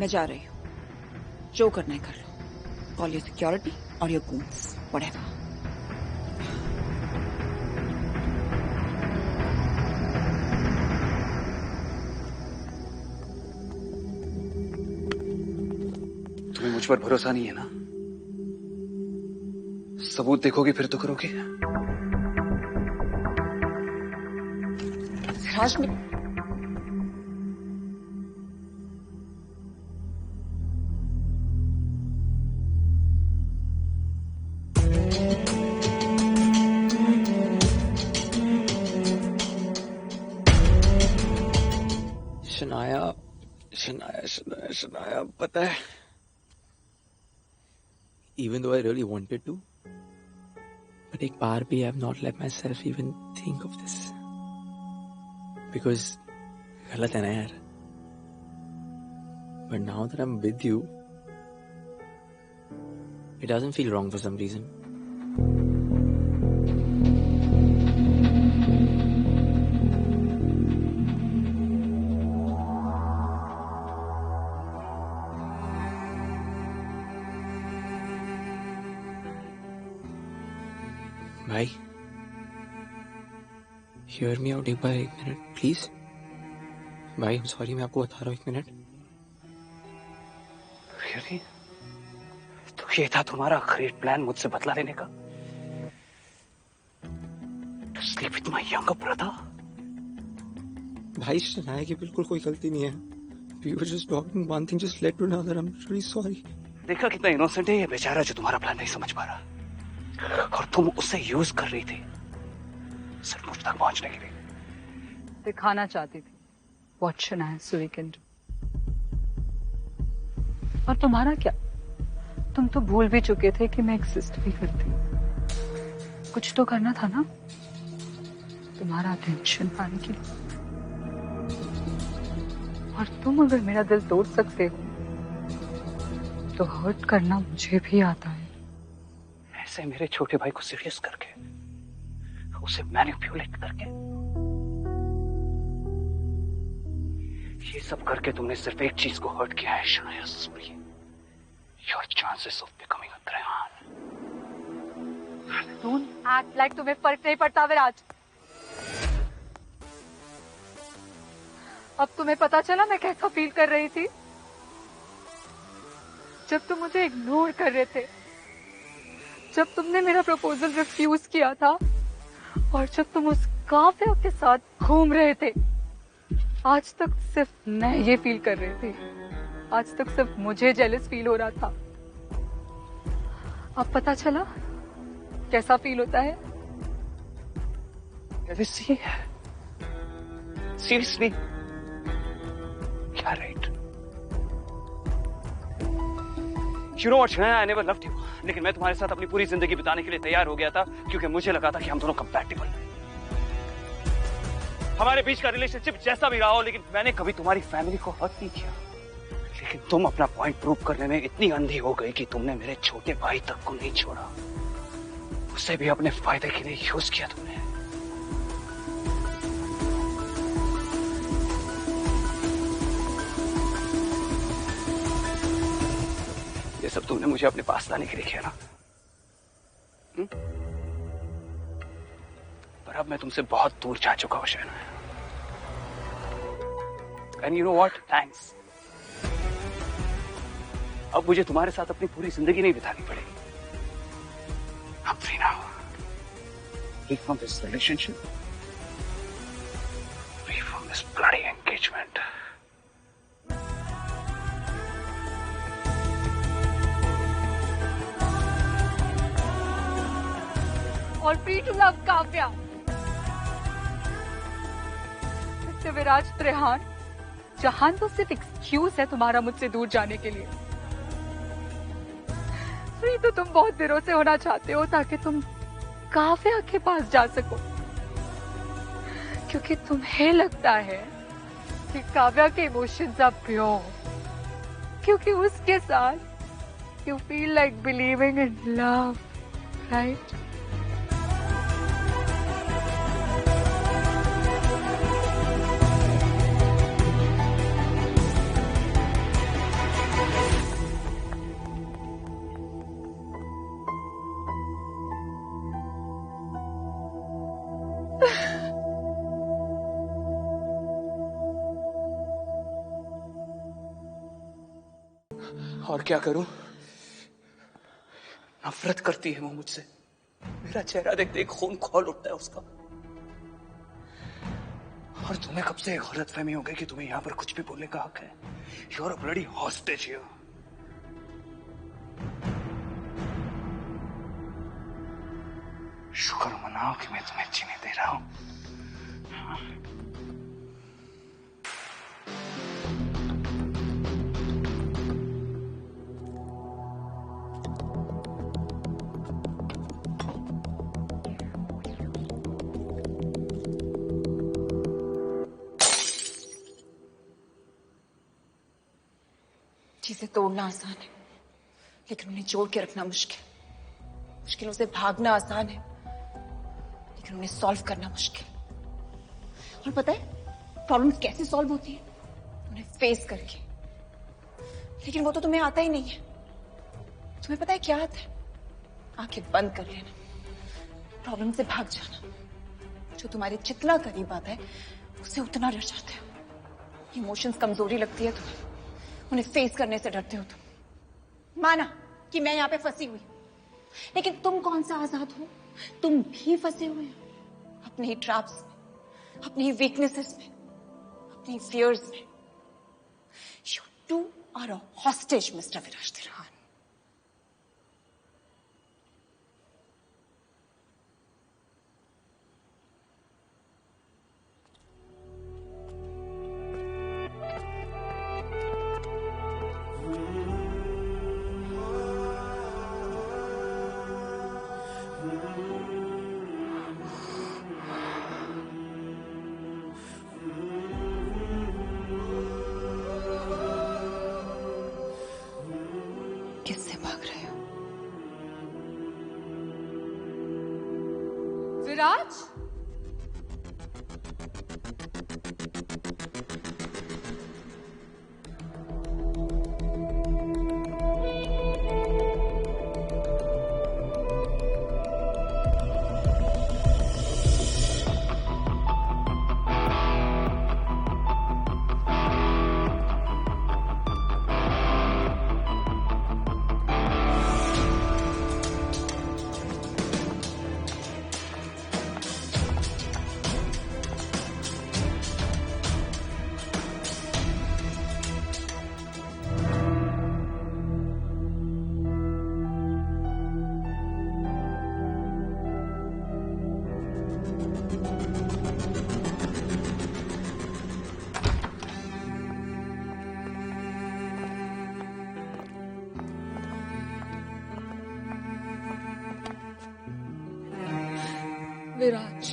मैं जा रही हूँ, जो करना है कर लो। कॉल योर सिक्योरिटी और योर गूंस, व्हाटएवर। तुम्हें मुझ पर भरोसा नहीं है ना? सबूत देखोगे फिर तो करोगे। सिराज में शनाया, पता है, even though I really wanted to, but एक बार भी I have not let myself even think of this, because गलत है ना यार। But now that I'm with you, it doesn't feel wrong for some reason. भाई, hear me out एक बार, 1 minute please. भाई I'm sorry, मैं आपको बता रहा हूँ, 1 मिनट। Really? तो ये था तुम्हारा आखिरी प्लान मुझसे बदला लेने का? To sleep with my younger brother? भाई शनाया की बिल्कुल कोई गलती नहीं है। We were just talking, one thing just led to another. I'm really sorry. देखा कितना इनोसेंट है ये बेचारा जो तुम्हारा प्लान नहीं समझ पा रहा, और तुम उसे यूज कर रही थी सिर्फ मुझ तक पहुंचने के लिए। दिखाना चाहती थी what शनाया सुई can do। और तुम्हारा क्या, तुम तो भूल भी चुके थे कि मैं एग्जिस्ट भी करती हूँ। कुछ तो करना था ना तुम्हारा अटेंशन पाने के लिए। और तुम अगर मेरा दिल तोड़ सकते हो तो हर्ट करना मुझे भी आता है। ऐसे मेरे छोटे भाई को सीरियस करके, उसे मैनिपुलेट करके, ये सब करके तुमने सिर्फ एक चीज को हर्ट किया है Shanaya Suri, your chances of becoming a Rehan. Don't act like तुम्हें फर्क नहीं पड़ता विराज। अब तुम्हें पता चला मैं कैसा फील कर रही थी जब तुम मुझे इग्नोर कर रहे थे, जब तुमने मेरा प्रपोजल रिफ्यूज किया था, और जब तुम उस काफिया के साथ घूम रहे थे। आज तक सिर्फ मैं ये फील कर रही थी, आज तक सिर्फ मुझे जेलस फील हो रहा था। अब पता चला कैसा फील होता है। सीरियसली क्या right? You know what, Shanaya, I never loved you, लेकिन मैं तुम्हारे साथ अपनी पूरी जिंदगी बिताने के लिए तैयार हो गया था क्योंकि मुझे लगा था कि हम दोनों कंपैटिबल हैं। हमारे बीच का रिलेशनशिप जैसा भी रहा हो, लेकिन मैंने कभी तुम्हारी फैमिली को हर्ट नहीं किया। लेकिन तुम अपना पॉइंट प्रूव करने में इतनी अंधी हो गई कि तुमने मेरे छोटे भाई तक को नहीं छोड़ा, उसे भी अपने फायदे के लिए यूज किया तुमने। ये सब तुमने मुझे अपने पास लाने के लिए किया ना? पर अब मैं तुमसे बहुत दूर जा चुका हूं Shanaya. And you know what? Thanks. अब मुझे तुम्हारे साथ अपनी पूरी जिंदगी नहीं बितानी पड़ेगी। I'm free now. Free from this relationship. Free from this bloody engagement. और फ्री टू लव काव्या। विराज त्रेहान, जहान तो सिर्फ एक्सक्यूज है तुम्हारा मुझसे दूर जाने के लिए। फ्री तो तुम बहुत दिनों से होना चाहते हो ताकि तुम काव्या के पास जा सको, क्योंकि तुम्हें लगता है कि काव्या के इमोशंस आर प्योर, क्योंकि उसके साथ you feel like believing in love, right? और क्या करूं? नफरत करती है वो मुझसे। मेरा चेहरा देख देख खून खौल उठता है उसका। और तुम्हें कब से गलतफहमी हो गई कि तुम्हें यहां पर कुछ भी बोलने का हक है? You are a bloody hostage here. शुक्र मनाओ कि मैं तुम्हें जीने दे रहा हूं। चीजें तोड़ना आसान है, लेकिन उन्हें जोड़ के रखना मुश्किल। मुश्किलों से भागना आसान है, लेकिन उन्हें सॉल्व करना मुश्किल। और पता है प्रॉब्लम्स कैसे सॉल्व होती है? उन्हें फेस करके। लेकिन वो तो तुम्हें आता ही नहीं है। तुम्हें पता है क्या आता है? आंखें बंद कर लेना, प्रॉब्लम से भाग जाना। जो तुम्हारे जितना करीब आता है उससे उतना डर जाते हो। इमोशंस कमजोरी लगती है तुम्हें, उन्हें फेस करने से डरते हो तुम। माना कि मैं यहां पे फंसी हुई, लेकिन तुम कौन सा आजाद हो? तुम भी फंसे हुए हो अपने ही ट्रैप्स में, अपनी ही वीकनेसेस में, अपनी फियर्स में। You too are a hostage mister Viraj Tirhan. किससे भाग रहे हो? विराज, विराज,